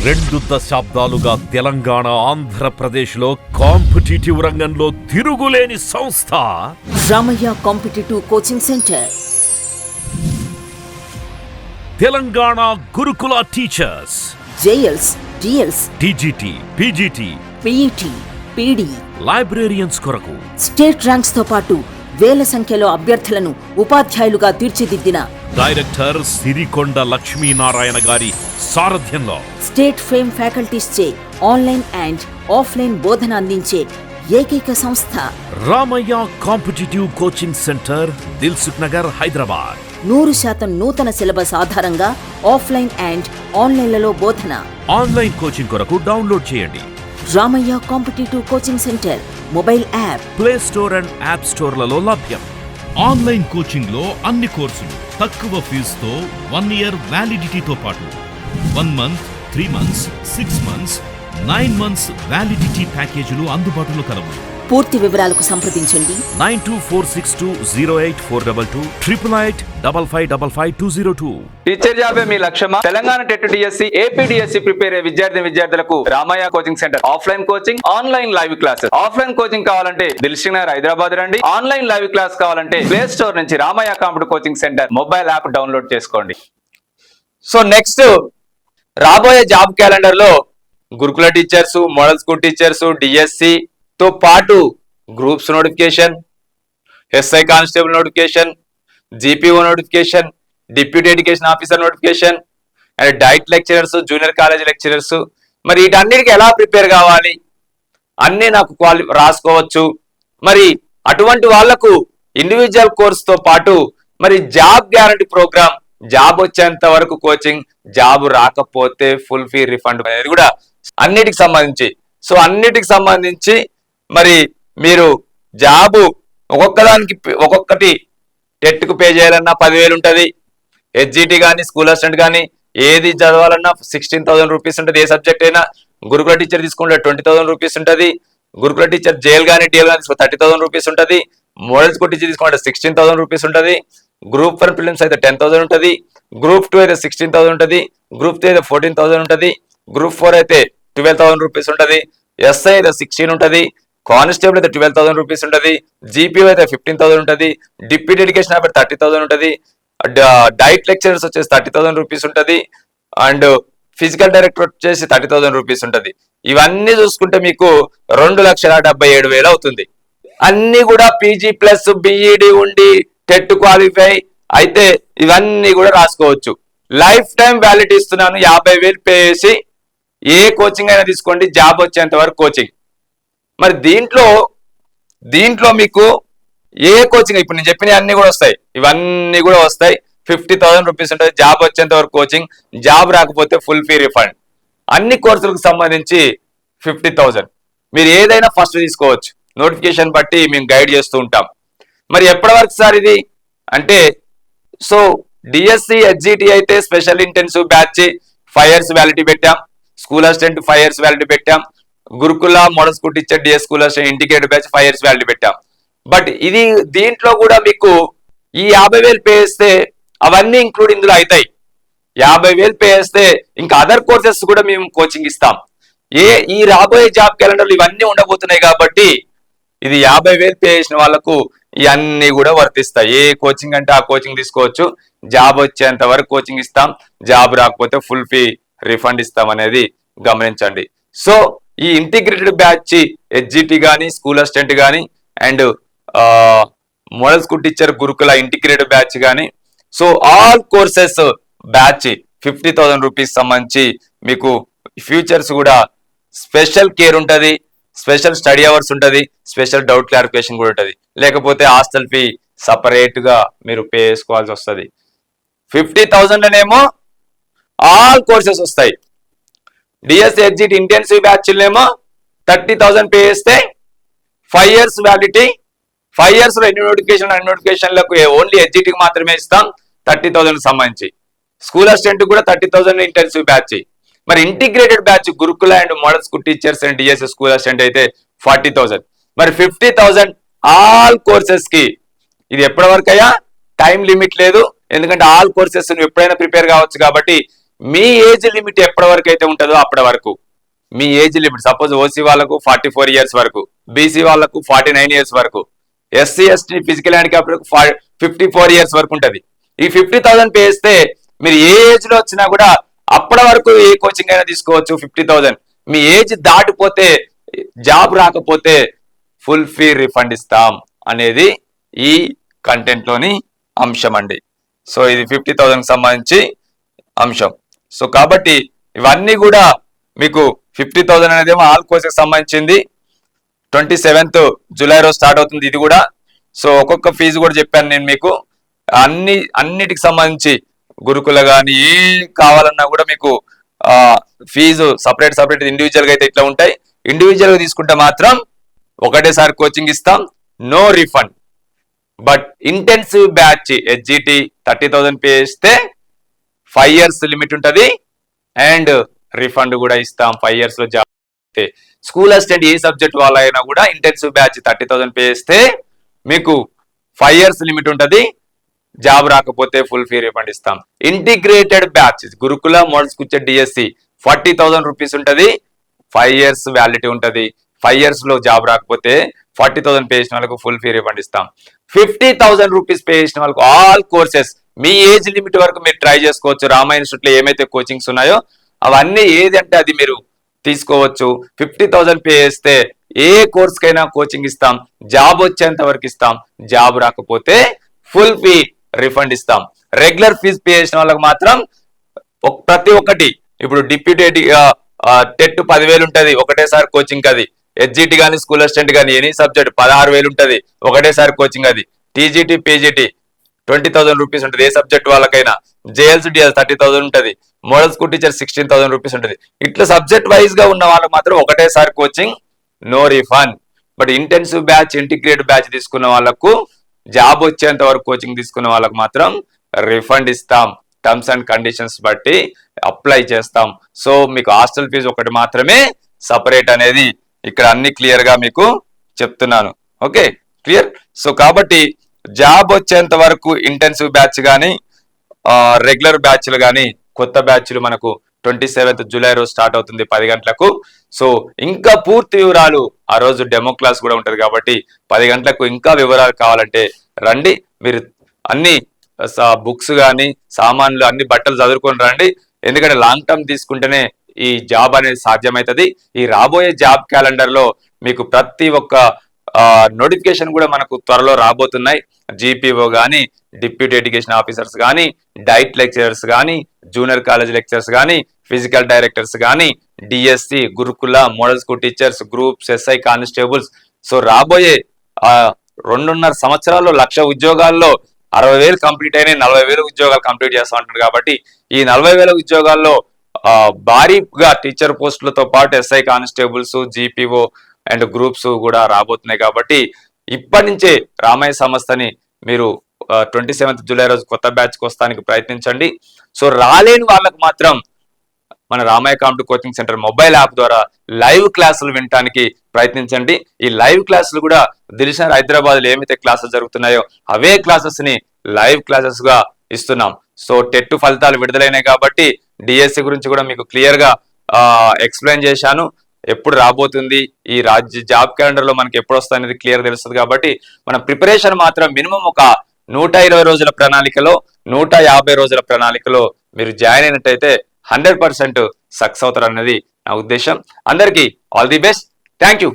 2 దశాబ్దాలుగా తెలంగాణ ఆంధ్రప్రదేశ్లో కాంపిటీటివ్ రంగంలో తిరుగులేని సంస్థ Ramayya competitive coaching centre. Telangana Gurukula teachers JLs, DLs, TGT, PGT, PET, PD, librarians కొరకు స్టేట్ ర్యాంక్స్ తో పాటు వేల సంఖ్యలో అభ్యర్థులను ఉపాధ్యాయులుగా తీర్చిదిద్దిన డైరెక్టర్ సిరికొండ లక్ష్మీనారాయణ గారి సారథ్యంలో స్టేట్ ఫేమ్ ఫ్యాకల్టీస్ చే ఆన్లైన్ అండ్ ఆఫ్లైన్ బోధన అందించే ఏకైక సంస్థ Ramayya competitive coaching centre, Dilsukh Nagar, Hyderabad. 100% నూతన సిలబస్ ఆధారంగా ఆఫ్లైన్ అండ్ ఆన్లైన్లలో బోధన. ఆన్లైన్ కోచింగ్ కొరకు డౌన్లోడ్ చేయండి Ramayya competitive coaching centre mobile app, play store and app స్టోర్లలో లభ్యం. ఆన్లైన్ కోచింగ్ లో అన్ని కోర్సులు తక్కువ ఫీజుతో 1 ఇయర్ వ్యాలిడిటీతో పాటు 1 month, 3 months, 6 months, 9 months validity ప్యాకేజీలు అందుబాటులో కలవు. పూర్తి వివరాలకు సంప్రదించండి 9246208422 8885555202. టీచర్ జాబే మీ లక్ష్యమా? Telangana TET DSC, AP DSC prepare అయ్యే విద్యార్థులకు Ramayya coaching centre offline coaching, online live classes. Offline coaching కావాలంటే దిల్సుఖ్ నగర్, హైదరాబాద్ రండి. ఆన్లైన్ లైవ్ క్లాస్ కావాలంటే ప్లే స్టోర్ నుంచి Ramayya competitive coaching centre mobile app download చేసుకోండి. సో నెక్స్ట్ రాబోయే జాబ్ క్యాలెండర్ లో Gurukula teachers, model school teachers, DSC తో పాటు groups notification, SI constable notification, GPO notification, deputy education officer notification and diet lecturers, junior college lecturers. మరి వీటన్నిటికీ ఎలా prepare కావాలి అన్నీ నాకు రాసుకోవచ్చు. మరి అటువంటి వాళ్లకు ఇండివిజువల్ కోర్సుతో పాటు మరి జాబ్ గ్యారంటీ ప్రోగ్రామ్, జాబ్ వచ్చేంత వరకు కోచింగ్, జాబ్ రాకపోతే ఫుల్ ఫీ రిఫండ్ అనేది కూడా అన్నిటికి సంబంధించి. సో అన్నిటికి సంబంధించి మరి మీరు జాబు ఒక్కొక్కటి టెట్కు పే చేయాలన్నా 10,000 ఉంటుంది. హెచ్జిటి కానీ, స్కూల్ అసిస్టెంట్ కానీ ఏది చదవాలన్నా 16,000 రూపీస్ ఉంటుంది. ఏ సబ్జెక్ట్ అయినా. గురుకుల టీచర్ తీసుకుంటే 20,000 రూపీస్ ఉంటుంది. గురుకుల టీచర్ జేఎల్ కానీ, డిఎల్ కానీ 30,000 రూపీస్ ఉంటుంది. మోడల్ స్కూల్ టీచర్ తీసుకుంటే 16,000 రూపీస్ ఉంటుంది. గ్రూప్ 1 ప్రిలిమ్స్ అయితే 10,000 ఉంటుంది. గ్రూప్ 2 అయితే 16,000 ఉంటుంది. గ్రూప్ 3 అయితే 14,000 ఉంటుంది. గ్రూప్ 4 అయితే 12,000 రూపీస్ ఉంటుంది. ఎస్ఐ అయితే 16 ఉంటుంది. కానిస్టేబుల్ అయితే 12,000 రూపీస్ ఉంటుంది. జీపీఓ అయితే 15,000 ఉంటుంది. డిప్యూటీ ఎడ్యుకేషన్ ఆఫీసర్ 30,000 ఉంటుంది. డైట్ లెక్చరర్స్ వచ్చేసి 30,000 రూపీస్ ఉంటుంది. అండ్ ఫిజికల్ డైరెక్టర్ వచ్చేసి 30,000 రూపీస్ ఉంటుంది. ఇవన్నీ చూసుకుంటే మీకు 2,77,000 అవుతుంది. అన్ని కూడా పీజీ ప్లస్ బిఈడి ఉండి టెట్ క్వాలిఫై అయితే ఇవన్నీ కూడా రాసుకోవచ్చు. లైఫ్ టైం వ్యాలిడిటీ ఇస్తున్నాను. 50,000 పే చేసి ఏ కోచింగ్ అయినా తీసుకోండి, జాబ్ వచ్చేంత వరకు కోచింగ్. మరి దీంట్లో మీకు ఏ కోచింగ్ ఇప్పుడు నేను చెప్పిన అన్ని కూడా వస్తాయి. ఇవన్నీ కూడా వస్తాయి. 50,000 రూపీస్ ఉంటుంది. జాబ్ వచ్చేంత వరకు కోచింగ్, జాబ్ రాకపోతే ఫుల్ ఫీ రిఫండ్. అన్ని కోర్సులకు సంబంధించి 50,000. మీరు ఏదైనా ఫస్ట్ తీసుకోవచ్చు. నోటిఫికేషన్ బట్టి మేము గైడ్ చేస్తూ ఉంటాం. మరి ఎప్పటి వరకు సార్ ఇది అంటే, సో డిఎస్సి, హెచ్జిటి అయితే special intensive batch 5 years validity పెట్టాం. స్కూల్ అసిస్టెంట్ 5 years వ్యాలిడిటీ పెట్టాం. Gurukula, model school teacher, DS school assistant integrated batch 5 years validity పెట్టాం. బట్ దీంట్లో కూడా మీకు ఈ 50,000 పే చేస్తే అవన్నీ ఇంక్లూడ్ ఇందులో అవుతాయి. 50,000 పే చేస్తే ఇంకా అదర్ కోర్సెస్ కూడా మేము కోచింగ్ ఇస్తాం. ఈ రాబోయే జాబ్ క్యాలెండర్లు ఇవన్నీ ఉండబోతున్నాయి కాబట్టి ఇది 50,000 పే చేసిన వాళ్ళకు ఇవన్నీ కూడా వర్తిస్తాయి. ఏ కోచింగ్ అంటే ఆ కోచింగ్ తీసుకోవచ్చు. జాబ్ వచ్చేంత వరకు కోచింగ్ ఇస్తాం. జాబ్ రాకపోతే ఫుల్ ఫీ రిఫండ్ ఇస్తాం అనేది గమనించండి. సో ఈ ఇంటిగ్రేటెడ్ బ్యాచ్ హెచ్జిటి కానీ, స్కూల్ అసిస్టెంట్ కానీ అండ్ మోడల్ స్కూల్ టీచర్, గురుకుల ఇంటిగ్రేటెడ్ బ్యాచ్ కానీ, so all courses batch 50,000 rupees సంబంధించి మీకు ఫ్యూచర్స్ కూడా స్పెషల్ కేర్ ఉంటుంది, స్పెషల్ స్టడీ అవర్స్ ఉంటుంది, స్పెషల్ డౌట్ క్లారిఫికేషన్ కూడా ఉంటుంది. లేకపోతే హాస్టల్ ఫీ సపరేట్ గా మీరు పే చేసుకోవాల్సి వస్తుంది. 50,000 అనేమో ఆల్ కోర్సెస్ వస్తాయి. డిఎస్, హెచ్జిటి ఇంటెన్సివ్ బ్యాచ్లేమో 30,000 పే చేస్తే 5 years వ్యాలిడిటీ. 5 years లో ఎన్ని నోటిఫికేషన్లకు ఓన్లీ హెచ్జిటికి మాత్రమే ఇస్తాం 30,000 సంబంధించి. స్కూల్ అసిస్టెంట్ కూడా 30,000 ఇంటెన్సివ్ బ్యాచ్. మరి integrated batch Gurukula and model school teachers and DS school assistant అయితే 40,000. మరి 50,000 ఆల్ కోర్సెస్ కి. ఇది ఎప్పటి వరకు అయ్యా? టైం లిమిట్ లేదు. ఎందుకంటే ఆల్ కోర్సెస్ ఎప్పుడైనా ప్రిపేర్ కావచ్చు కాబట్టి మీ ఏజ్ లిమిట్ ఎప్పటి వరకు అయితే ఉంటుందో అప్పటి వరకు మీ ఏజ్ లిమిట్, సపోజ్ ఓసీ వాళ్ళకు 44 ఇయర్స్ వరకు, బీసీ వాళ్ళకు 49 ఇయర్స్ వరకు, SC ST physical handicap 54 years వరకు ఉంటుంది. ఈ 50,000 పే చేస్తే మీరు ఏ ఏజ్ లో వచ్చినా కూడా అప్పటి వరకు ఏ కోచింగ్ అయినా తీసుకోవచ్చు. 50,000 మీ ఏజ్ దాటిపోతే, జాబ్ రాకపోతే ఫుల్ ఫీ రిఫండ్ ఇస్తాం అనేది ఈ కంటెంట్ లోని అంశం అండి. సో ఇది 50,000 సంబంధించి అంశం. సో కాబట్టి ఇవన్నీ కూడా మీకు 50,000 అనేది ఆల్ కోర్సెస్ సంబంధించింది. 27th జూలై రోజు స్టార్ట్ అవుతుంది ఇది కూడా. సో ఒక్కొక్క ఫీజు కూడా చెప్పాను నేను మీకు. అన్నిటికి సంబంధించి గురుకుల కానీ ఏ కావాలన్నా కూడా మీకు ఫీజు సపరేట్ ఇండివిజువల్ గా అయితే ఇట్లా ఉంటాయి. ఇండివిజువల్ గా తీసుకుంటే మాత్రం ఒకటేసారి కోచింగ్ ఇస్తాం, no refund. But intensive batch HGT 30,000 pay చేస్తే 5 years లిమిట్ ఉంటుంది అండ్ రిఫండ్ కూడా ఇస్తాం 5 years లో జాబ్. స్కూల్ అసిస్టెంట్ ఏ సబ్జెక్ట్ వాళ్ళైనా కూడా ఇంటెన్సివ్ బ్యాచ్ 30,000 పే చేస్తే మీకు 5 years లిమిట్ ఉంటుంది, జాబ్ రాకపోతే ఫుల్ ఫీ రిఫండ్ ఇస్తాం. ఇంటిగ్రేటెడ్ బ్యాచ్ గురుకుల మోడల్స్ కూర్చే DSC 40,000 రూపీస్ ఉంటుంది, 5 years వ్యాలిడిటీ ఉంటుంది. 5 years లో జాబ్ రాకపోతే 40,000 పే చేసిన వాళ్ళకు ఫుల్ ఫీ రిఫండ్ ఇస్తాం. 50,000 రూపీస్ పే చేసిన వాళ్ళకు ఆల్ కోర్సెస్ మీ ఏజ్ లిమిట్ వరకు మీరు ట్రై చేసుకోవచ్చు. రామా ఇన్స్టిట్యూట్ లో ఏమైతే కోచింగ్స్ ఉన్నాయో అవన్నీ ఏది అంటే అది మీరు తీసుకోవచ్చు. 50,000 పే చేస్తే ఏ కోర్స్ కైనా కోచింగ్ ఇస్తాం, జాబ్ వచ్చేంత వరకు ఇస్తాం, జాబ్ రాకపోతే ఫుల్ ఫీ రిఫండ్ ఇస్తాం. రెగ్యులర్ ఫీజు పే చేసిన వాళ్ళకి మాత్రం ప్రతి ఒక్కటి ఇప్పుడు డిప్యూటీ టెట్ 10,000 ఉంటుంది ఒకటేసారి కోచింగ్. అది HGT కానీ స్కూల్ అసిస్టెంట్ కానీ ఎనీ సబ్జెక్ట్ 16,000 ఉంటుంది ఒకటేసారి కోచింగ్. అది TGT PGT 20,000 రూపీస్ ఉంటుంది ఏ సబ్జెక్ట్ వాళ్ళకైనా. JLCDS 30,000 ఉంటుంది, మోడల్ స్కూల్ టీచర్ 16,000 రూపీస్ ఉంటుంది. ఇట్లా సబ్జెక్ట్ వైజ్ గా ఉన్న వాళ్ళకి మాత్రం ఒకటేసారి coaching, no refund. But intensive batch integrated batch తీసుకున్న వాళ్ళకు, జాబ్ వచ్చేంత వరకు కోచింగ్ తీసుకున్న వాళ్ళకి మాత్రం రిఫండ్ ఇస్తాం. టర్మ్స్ అండ్ కండిషన్స్ బట్టి అప్లై చేస్తాం. సో మీకు హాస్టల్ ఫీజు ఒకటి మాత్రమే సపరేట్ అనేది ఇక్కడ అన్ని క్లియర్ గా మీకు చెప్తున్నాను. Okay, clear. సో కాబట్టి జాబ్ వచ్చేంత వరకు ఇంటెన్సివ్ బ్యాచ్ కానీ రెగ్యులర్ బ్యాచ్లు కానీ కొత్త బ్యాచ్లు మనకు 27th జూలై రోజు స్టార్ట్ అవుతుంది 10 గంటలకు. సో ఇంకా పూర్తి వివరాలు ఆ రోజు డెమో క్లాస్ కూడా ఉంటుంది కాబట్టి 10 గంటలకు ఇంకా వివరాలు కావాలంటే రండి. మీరు అన్ని బుక్స్ కానీ సామాన్లు అన్ని బట్టలు చదువుకొని రండి. ఎందుకంటే లాంగ్ టర్మ్ తీసుకుంటేనే ఈ జాబ్ అనేది సాధ్యమవుతుంది. ఈ రాబోయే జాబ్ క్యాలెండర్ లో మీకు ప్రతి ఒక్క నోటిఫికేషన్ కూడా మనకు త్వరలో రాబోతున్నాయి. GPO కానీ, డిప్యూటీ ఎడ్యుకేషన్ ఆఫీసర్స్ కానీ, డైట్ లెక్చరర్స్ కానీ, జూనియర్ కాలేజ్ లెక్చరర్స్ కానీ, ఫిజికల్ డైరెక్టర్స్ కానీ, DSC, గురుకుల, model school teachers, groups, SI constables. So రాబోయే 2.5 సంవత్సరాల్లో 1,00,000 ఉద్యోగాల్లో 60,000 కంప్లీట్ అయినాయి, 40,000 ఉద్యోగాలు కంప్లీట్ చేస్తా ఉంటారు. కాబట్టి ఈ 40,000 ఉద్యోగాల్లో భారీగా టీచర్ పోస్టులతో పాటు SI constables, GPO and groups కూడా రాబోతున్నాయి. కాబట్టి ఇప్పటి నుంచే రామయ్య సంస్థని మీరు 27th జూలై రోజు కొత్త బ్యాచ్కి వస్తానికి ప్రయత్నించండి. సో రాలేని వాళ్ళకు మాత్రం మన Ramaiah competitive coaching centre mobile app ద్వారా లైవ్ క్లాసులు వినడానికి ప్రయత్నించండి. ఈ లైవ్ క్లాసులు కూడా దిల్షనగర్ హైదరాబాద్ లో ఏమైతే క్లాసులు జరుగుతున్నాయో అవే క్లాసెస్ ని లైవ్ క్లాసెస్ గా ఇస్తున్నాం. సో టెట్ ఫలితాలు విడుదలైనాయి కాబట్టి DSC గురించి కూడా మీకు క్లియర్ గా ఎక్స్ప్లెయిన్ చేశాను. ఎప్పుడు రాబోతుంది, ఈ జాబ్ క్యాలెండర్ లో మనకి ఎప్పుడు వస్తుంది అనేది క్లియర్ తెలుస్తుంది. కాబట్టి మన ప్రిపరేషన్ మాత్రం మినిమం ఒక 120 రోజుల ప్రణాళికలో, 150 రోజుల ప్రణాళికలో మీరు జాయిన్ అయినట్టయితే 100% సక్సెస్ అవుతారు అన్నది నా ఉద్దేశం. అందరికీ all the best. Thank you.